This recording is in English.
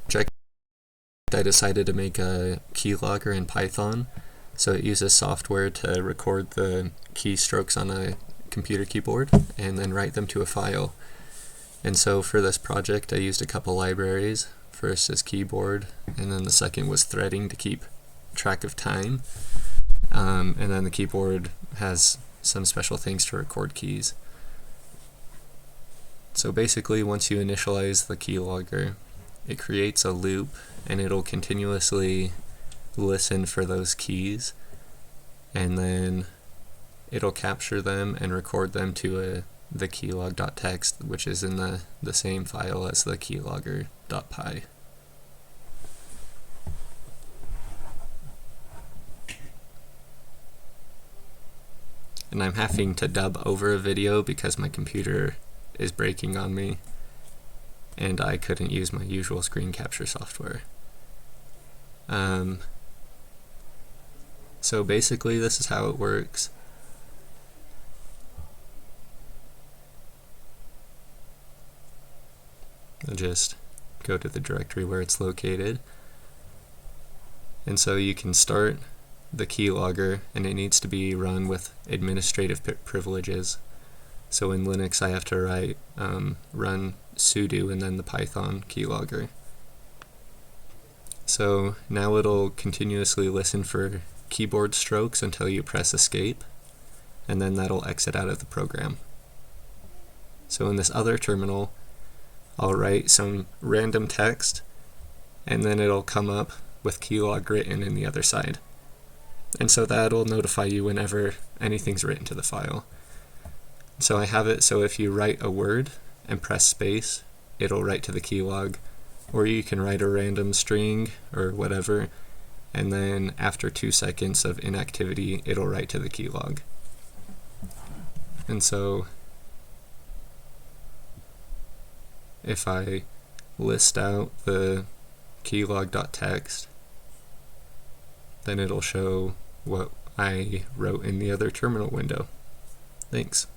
project, I decided to make a keylogger in Python. So it uses software to record the keystrokes on a computer keyboard and then write them to a file. And so for this project I used a couple libraries. First is keyboard, and then the second was threading to keep track of time. And then the keyboard has some special things to record keys. So basically, once you initialize the keylogger, it creates a loop and it'll continuously listen for those keys, and then it'll capture them and record them to the keylog.txt, which is in the same file as the keylogger.py. And I'm having to dub over a video because my computer is breaking on me and I couldn't use my usual screen capture software. So basically this is how it works. I'll just go to the directory where it's located. And so you can start the keylogger, and it needs to be run with administrative privileges. So in Linux I have to write run sudo and then the Python keylogger. So now it'll continuously listen for keyboard strokes until you press escape, and then that'll exit out of the program. So in this other terminal I'll write some random text, and then it'll come up with keylog written in the other side. And so that'll notify you whenever anything's written to the file. So I have it so if you write a word and press space, it'll write to the keylog, or you can write a random string or whatever, and then after 2 seconds of inactivity, it'll write to the keylog. And so if I list out the keylog.txt, then it'll show what I wrote in the other terminal window. Thanks.